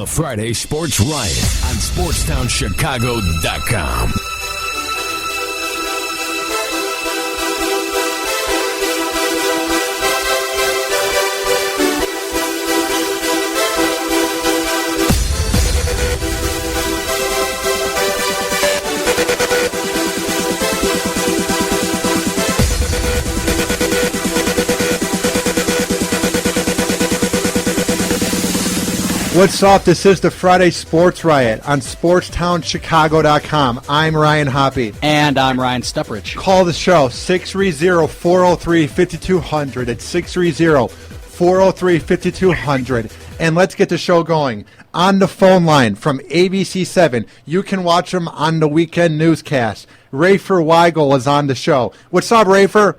The Friday Sports Riot on SportsTownChicago.com. What's up? This is the Friday Sports Riot on SportsTownChicago.com. I'm Ryan Hoppy. And I'm Ryan Stupprich. Call the show, 630-403-5200. It's 630-403-5200. And let's get the show going. On the phone line from ABC7, you can watch them on the weekend newscast. Rafer Weigel is on the show. What's up, Rafer?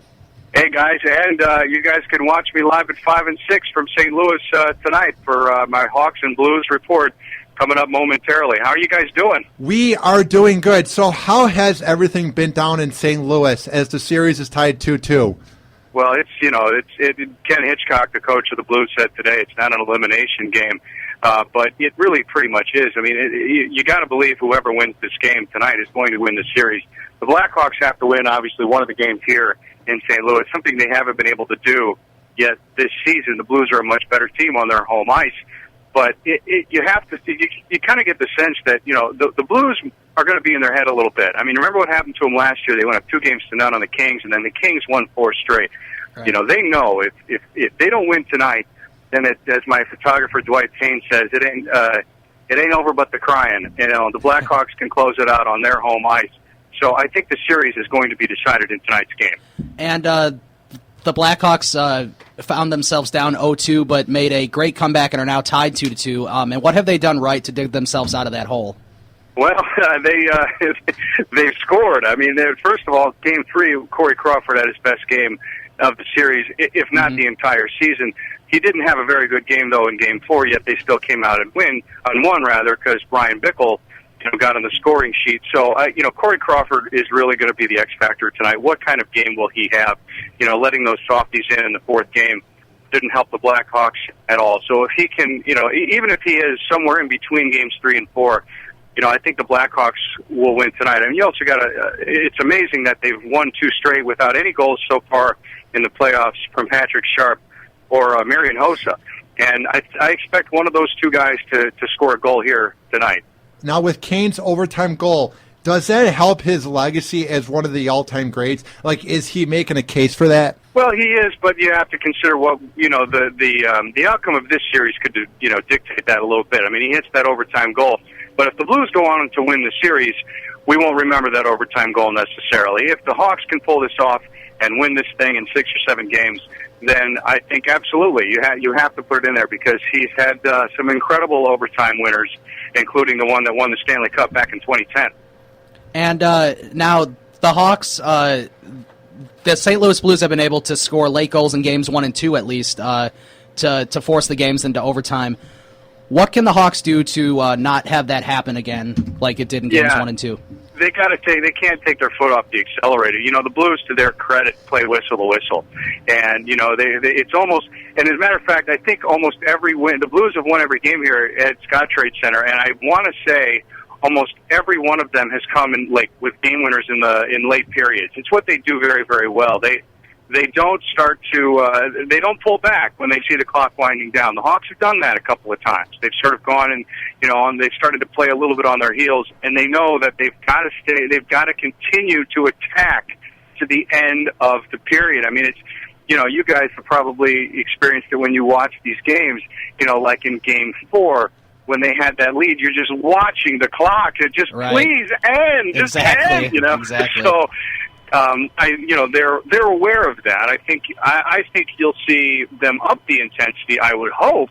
Hey, guys, and you guys can watch me live at 5 and 6 from St. Louis tonight for my Hawks and Blues report coming up momentarily. How are you guys doing? We are doing good. So how has everything been down in St. Louis as the series is tied 2-2? Well, Ken Hitchcock, the coach of the Blues, said today it's not an elimination game, but it really pretty much is. I mean, you got to believe whoever wins this game tonight is going to win the series. The Blackhawks have to win, obviously, one of the games here in St. Louis, something they haven't been able to do yet this season. The Blues are a much better team on their home ice, but you have to see, you kind of get the sense that, the Blues are going to be in their head a little bit. I mean, remember what happened to them last year? They went up 2-0 on the Kings, and then the Kings won 4 straight. Right. They know if they don't win tonight, then as my photographer Dwight Payne says, it ain't over but the crying. The Blackhawks can close it out on their home ice. So I think the series is going to be decided in tonight's game. And the Blackhawks found themselves down 0-2, but made a great comeback and are now tied 2-2. And what have they done right to dig themselves out of that hole? Well, they've scored. I mean, first of all, Game 3, Corey Crawford had his best game of the series, if not the entire season. He didn't have a very good game, though, in Game 4, yet they still came out and won, because Brian Bickle got on the scoring sheet. So, Corey Crawford is really going to be the X factor tonight. What kind of game will he have? Letting those softies in the fourth game didn't help the Blackhawks at all. So if he can, even if he is somewhere in between games 3 and 4, I think the Blackhawks will win tonight. And you also got it's amazing that they've won 2 straight without any goals so far in the playoffs from Patrick Sharp or Marian Hossa. And I expect one of those 2 guys to score a goal here tonight. Now, with Kane's overtime goal, does that help his legacy as one of the all-time greats? Like, is he making a case for that? Well, he is, but you have to consider what the outcome of this series could dictate that a little bit. I mean, he hits that overtime goal, but if the Blues go on to win the series, we won't remember that overtime goal necessarily. If the Hawks can pull this off and win this thing in 6 or 7 games, then I think absolutely you have to put it in there, because he's had some incredible overtime winners, including the one that won the Stanley Cup back in 2010. And now the Hawks, the St. Louis Blues have been able to score late goals in games 1 and 2 at least to force the games into overtime. What can the Hawks do to not have that happen again, like it did in games 1 and 2? They can't take their foot off the accelerator. The Blues, to their credit, play whistle to whistle, and it's almost. And as a matter of fact, I think almost every win, the Blues have won every game here at Scottrade Center, and I want to say almost every one of them has come in with game winners in late periods. It's what they do very, very well. They don't start to they don't pull back when they see the clock winding down. The Hawks have done that a couple of times. They've sort of gone and they've started to play a little bit on their heels, and they know that they've got to continue to attack to the end of the period. I mean, it's you guys have probably experienced it when you watch these games. Like in Game 4 when they had that lead, you're just watching the clock. It just please end, just end. Exactly. So. They're aware of that. I think you'll see them up the intensity, I would hope,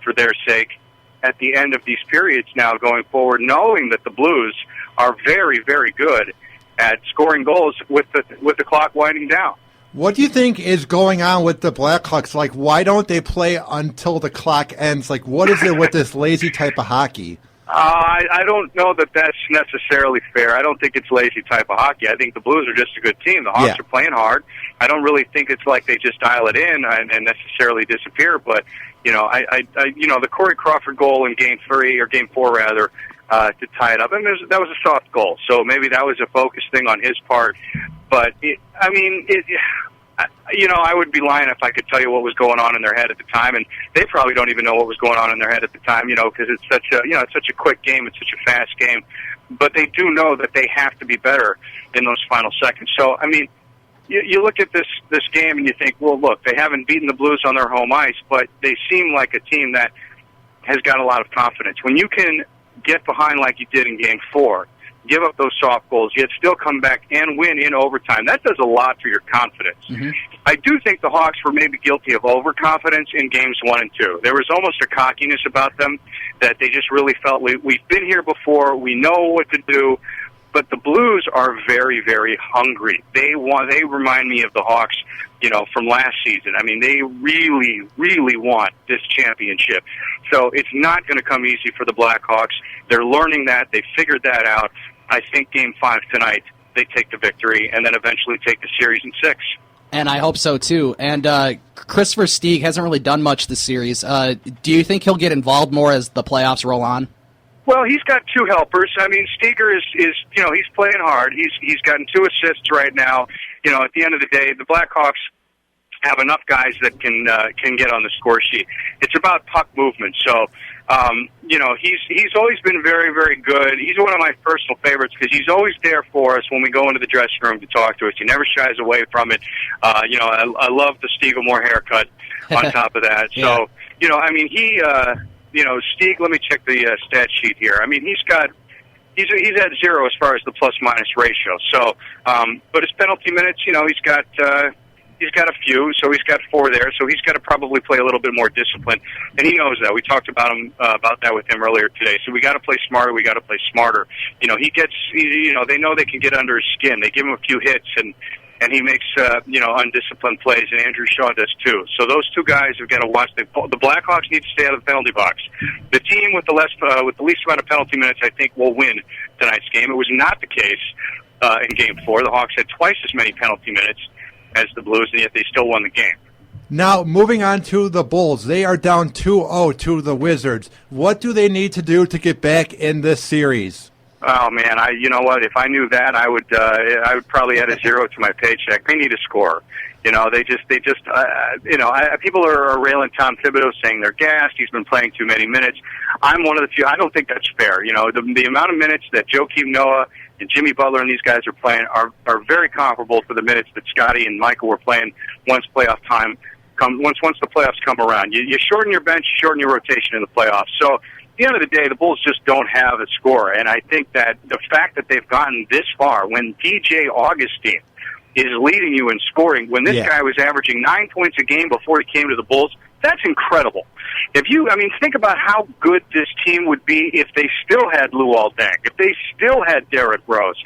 for their sake, at the end of these periods now going forward, knowing that the Blues are very, very good at scoring goals with the clock winding down. What do you think is going on with the Blackhawks? Like, why don't they play until the clock ends? Like, what is it with this lazy type of hockey? I don't know that that's necessarily fair. I don't think it's lazy type of hockey. I think the Blues are just a good team. The Hawks are playing hard. I don't really think it's like they just dial it in and necessarily disappear. But, The Corey Crawford goal in Game 3 or Game 4 rather to tie it up, and that was a soft goal. So maybe that was a focus thing on his part. But I would be lying if I could tell you what was going on in their head at the time, and they probably don't even know what was going on in their head at the time, because it's such a quick game, it's such a fast game. But they do know that they have to be better in those final seconds. So, you look at this game and you think, well, look, they haven't beaten the Blues on their home ice, but they seem like a team that has got a lot of confidence. When you can get behind like you did in Game 4, give up those soft goals, yet still come back and win in overtime, that does a lot for your confidence. Mm-hmm. I do think the Hawks were maybe guilty of overconfidence in Games 1 and 2. There was almost a cockiness about them that they just really felt, we've been here before, we know what to do. But the Blues are very, very hungry. They remind me of the Hawks, from last season. They really, really want this championship. So it's not going to come easy for the Blackhawks. They're learning that. They figured that out. I think Game 5 tonight, they take the victory and then eventually take the series in 6. And I hope so, too. And Christopher Stieg hasn't really done much this series. Do you think he'll get involved more as the playoffs roll on? Well, he's got 2 helpers. Steger is he's playing hard. He's gotten 2 assists right now. At the end of the day, the Blackhawks have enough guys that can get on the score sheet. It's about puck movement. So, he's always been very, very good. He's one of my personal favorites because he's always there for us when we go into the dressing room to talk to us. He never shies away from it. I love the Stiegelmore haircut on top of that. So, Stieg, let me check the stat sheet here. He's at 0 as far as the plus-minus ratio. So, but his penalty minutes, he's got a few, so he's got 4 there. So he's got to probably play a little bit more discipline, and he knows that. We talked about that with him earlier today. So we got to play smarter. We got to play smarter. They know they can get under his skin. They give him a few hits, and he makes undisciplined plays, and Andrew Shaw does too. So those 2 guys have got to watch. The Blackhawks need to stay out of the penalty box. The team with the least amount of penalty minutes, I think, will win tonight's game. It was not the case in Game 4. The Hawks had twice as many penalty minutes as the Blues, and yet they still won the game. Now, moving on to the Bulls, they are down 2-0 to the Wizards. What do they need to do to get back in this series? Oh man, you know what? If I knew that, I would probably add a 0 to my paycheck. They need a score. People are railing Tom Thibodeau, saying they're gassed. He's been playing too many minutes. I'm one of the few. I don't think that's fair. The amount of minutes that Joakim Noah and Jimmy Butler and these guys are playing are very comparable to the minutes that Scotty and Michael were playing once the playoffs come around. You shorten your bench, you shorten your rotation in the playoffs. So at the end of the day, the Bulls just don't have a score, and I think that the fact that they've gotten this far, when DJ Augustine is leading you in scoring, when this guy was averaging 9 points a game before he came to the Bulls, that's incredible. Think about how good this team would be if they still had Luol Deng, if they still had Derrick Rose.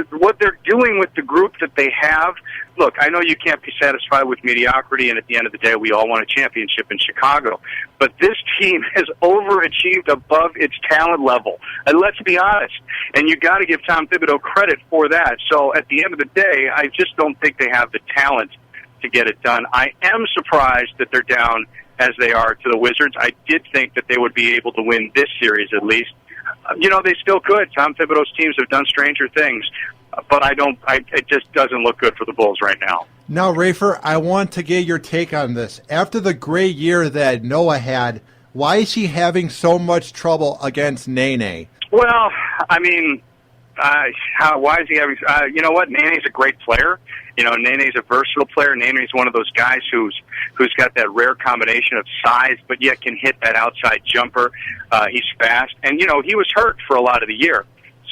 What they're doing with the group that they have, look, I know you can't be satisfied with mediocrity, and at the end of the day, we all want a championship in Chicago. But this team has overachieved above its talent level. And let's be honest. And you got to give Tom Thibodeau credit for that. So at the end of the day, I just don't think they have the talent to get it done. I am surprised that they're down as they are to the Wizards. I did think that they would be able to win this series at least. They still could. Tom Thibodeau's teams have done stranger things. But it just doesn't look good for the Bulls right now. Now, Rafer, I want to get your take on this. After the great year that Noah had, why is he having so much trouble against Nene? Well, why is he having... you know what? Nene's a great player. Nene's a versatile player. Nene's one of those guys who's got that rare combination of size, but yet can hit that outside jumper. He's fast. And, he was hurt for a lot of the year.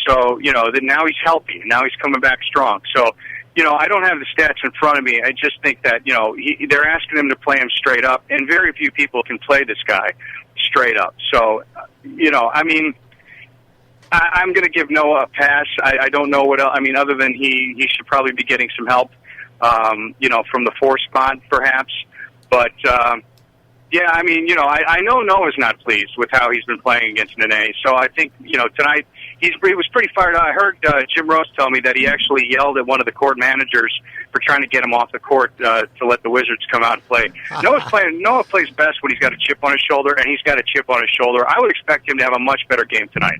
So, now he's healthy. Now he's coming back strong. So, I don't have the stats in front of me. I just think that, they're asking him to play him straight up, and very few people can play this guy straight up. So, I'm going to give Noah a pass. I don't know what else. Other than he should probably be getting some help, from the 4 spot, perhaps. But, I know Noah's not pleased with how he's been playing against Nene. So I think, tonight he was pretty fired up. I heard Jim Rose tell me that he actually yelled at one of the court managers for trying to get him off the court to let the Wizards come out and play. Noah plays best when he's got a chip on his shoulder, and he's got a chip on his shoulder. I would expect him to have a much better game tonight.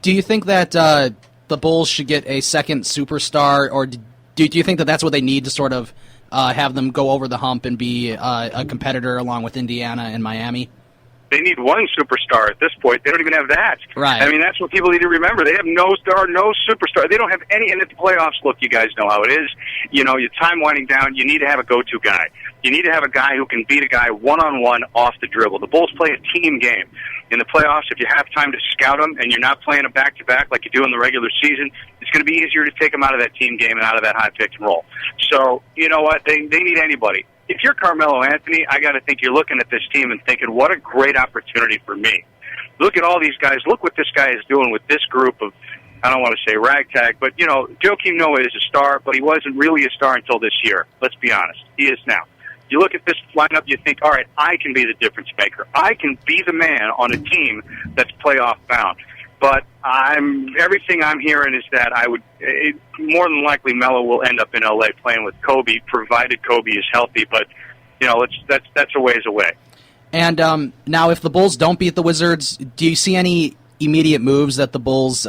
Do you think that the Bulls should get a second superstar, or do you think that that's what they need to sort of have them go over the hump and be a competitor along with Indiana and Miami? They need one superstar at this point. They don't even have that. Right. I mean, that's what people need to remember. They have no star, no superstar. They don't have any. And at the playoffs, look, you guys know how it is. You know, your time winding down, you need to have a go-to guy. You need to have a guy who can beat a guy one-on-one off the dribble. The Bulls play a team game. In the playoffs, if you have time to scout them and you're not playing a back-to-back like you do in the regular season, it's going to be easier to take them out of that team game and out of that high pick and roll. So, you know what? They need anybody. If you're Carmelo Anthony, I got to think you're looking at this team and thinking, what a great opportunity for me. Look at all these guys. Look what this guy is doing with this group of, I don't want to say ragtag, but, you know, Joakim Noah is a star, but he wasn't really a star until this year. Let's be honest. He is now. You look at this lineup, you think, all right, I can be the difference maker. I can be the man on a team that's playoff bound. But everything I'm hearing is that more than likely Melo will end up in LA playing with Kobe, provided Kobe is healthy. But you know, that's a ways away. And now, if the Bulls don't beat the Wizards, do you see any immediate moves that the Bulls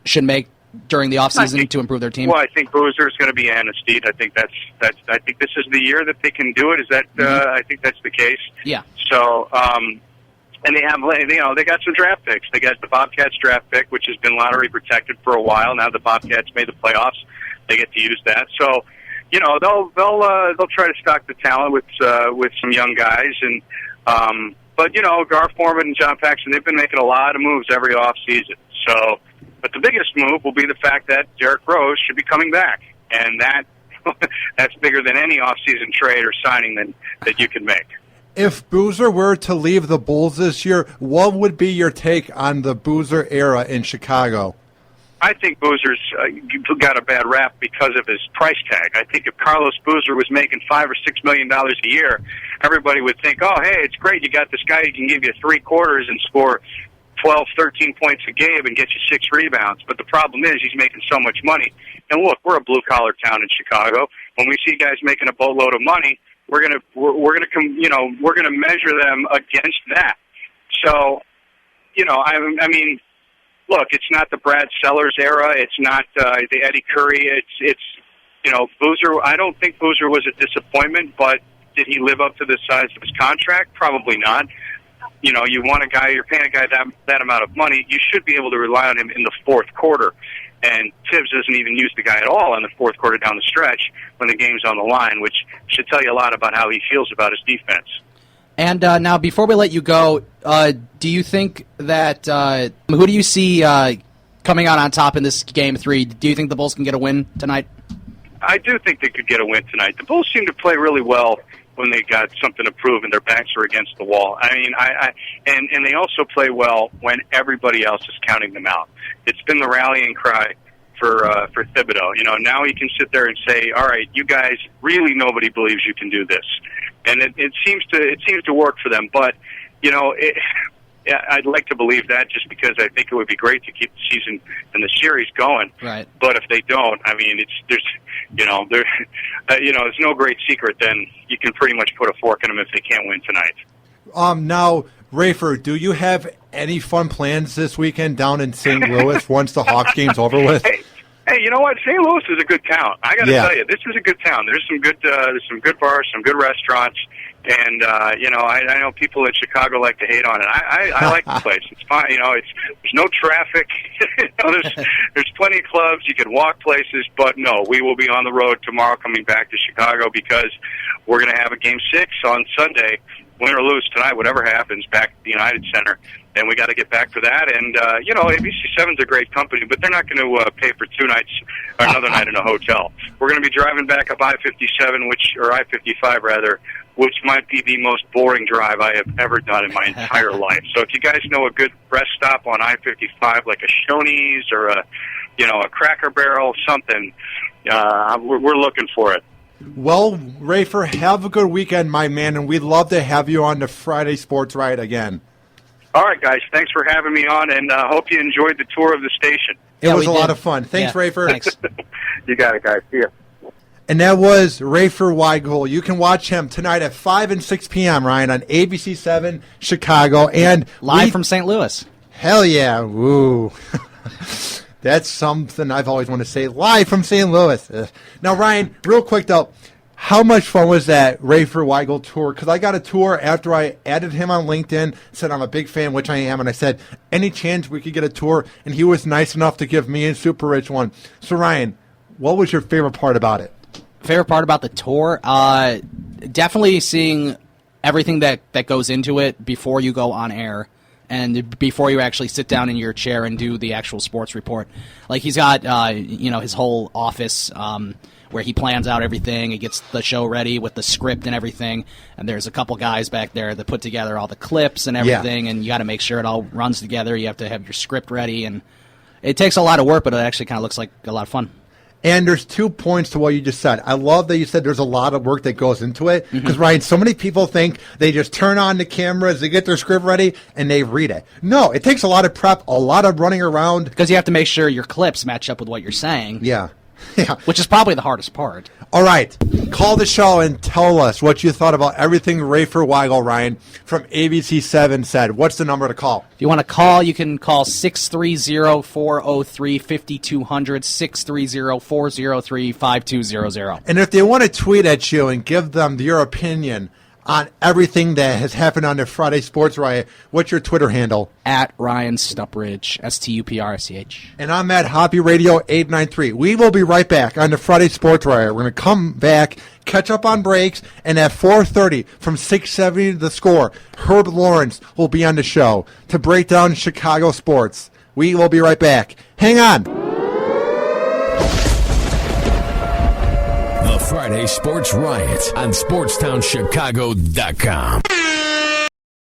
should make during the offseason to improve their team? Well, I think Boozer is going to be amnestied. I think I think this is the year that they can do it. Is that? I think that's the case. Yeah. So. And they have, you know, they got some draft picks. They got the Bobcats draft pick, which has been lottery protected for a while. Now the Bobcats made the playoffs. They get to use that. So, you know, they'll try to stock the talent with some young guys. And but you know, Gar Forman and John Paxson, they've been making a lot of moves every off season. So, but the biggest move will be the fact that Derrick Rose should be coming back, and that's bigger than any off season trade or signing that you can make. If Boozer were to leave the Bulls this year, what would be your take on the Boozer era in Chicago? I think Boozer's got a bad rap because of his price tag. I think if Carlos Boozer was making $5 or $6 million a year, everybody would think, oh, hey, it's great. You got this guy who can give you 3 quarters and score 12, 13 points a game and get you 6 rebounds. But the problem is he's making so much money. And look, we're a blue-collar town in Chicago. When we see guys making a boatload of money, we're gonna measure them against that. So, you know, I mean, look, it's not the Brad Sellers era. It's not the Eddie Curry. It's you know, Boozer. I don't think Boozer was a disappointment, but did he live up to the size of his contract? Probably not. You know, you want a guy, you're paying a guy that amount of money, you should be able to rely on him in the fourth quarter. And Tibbs doesn't even use the guy at all in the fourth quarter down the stretch when the game's on the line, which should tell you a lot about how he feels about his defense. And now, before we let you go, do you think that who do you see coming out on top in this Game 3? Do you think the Bulls can get a win tonight? I do think they could get a win tonight. The Bulls seem to play really well when they got something to prove and their backs are against the wall. I mean, and they also play well when everybody else is counting them out. It's been the rallying cry for Thibodeau. You know, now he can sit there and say, all right, you guys, really nobody believes you can do this. And it seems to work for them. But, you know, I'd like to believe that just because I think it would be great to keep the season and the series going. Right. But if they don't, I mean, there's no great secret. Then you can pretty much put a fork in them if they can't win tonight. Now, Rafer, do you have any fun plans this weekend down in St. Louis once the Hawks game's over with? Hey, you know what? St. Louis is a good town. I got to tell you, this is a good town. There's some good bars, some good restaurants, and you know, I know people in Chicago like to hate on it. I like the place. It's fine. You know, there's no traffic. You know, there's plenty of clubs. You can walk places, but no, we will be on the road tomorrow, coming back to Chicago because we're going to have a Game 6 on Sunday. Win or lose tonight, whatever happens, back at the United Center. And we got to get back for that. And, you know, ABC7's a great company, but they're not going to pay for 2 nights or another night in a hotel. We're going to be driving back up I-57, or I-55, rather, which might be the most boring drive I have ever done in my entire life. So if you guys know a good rest stop on I-55, like a Shoney's or a Cracker Barrel, something, we're looking for it. Well, Rafer, have a good weekend, my man, and we'd love to have you on the Friday Sports Riot again. All right, guys. Thanks for having me on, and hope you enjoyed the tour of the station. It was a lot of fun. Thanks, Rafer. Thanks. You got it, guys. See ya. And that was Rafer Weigel. You can watch him tonight at 5 and 6 p.m., Ryan, on ABC 7 Chicago. And live from St. Louis. Hell yeah. Woo. That's something I've always wanted to say. Live from St. Louis. Now, Ryan, real quick, though, how much fun was that Rafer Weigel tour? Because I got a tour after I added him on LinkedIn, said I'm a big fan, which I am, and I said, any chance we could get a tour? And he was nice enough to give me and Super Rich one. So, Ryan, what was your favorite part about it? Favorite part about the tour? Definitely seeing everything that goes into it before you go on air and before you actually sit down in your chair and do the actual sports report. Like, he's got his whole office where he plans out everything. He gets the show ready with the script and everything. And there's a couple guys back there that put together all the clips and everything. Yeah. And you got to make sure it all runs together. You have to have your script ready. And it takes a lot of work, but it actually kind of looks like a lot of fun. And there's 2 points to what you just said. I love that you said there's a lot of work that goes into it. Because, Ryan, so many people think they just turn on the cameras, they get their script ready, and they read it. No, it takes a lot of prep, a lot of running around. Because you have to make sure your clips match up with what you're saying. Yeah. Yeah. Which is probably the hardest part. All right. Call the show and tell us what you thought about everything Rafer Weigel, Ryan, from ABC 7 said. What's the number to call? If you want to call, you can call 630-403-5200, 630-403-5200. And if they want to tweet at you and give them your opinion on everything that has happened on the Friday Sports Riot, what's your Twitter handle? At Ryan Stuprich, STUPRSCH. And I'm at Hoppy Radio 893. We will be right back on the Friday Sports Riot. We're going to come back, catch up on breaks, and at 4:30 from 670 The Score, Herb Lawrence will be on the show to break down Chicago sports. We will be right back. Hang on. The Friday Sports Riot on SportsTownChicago.com.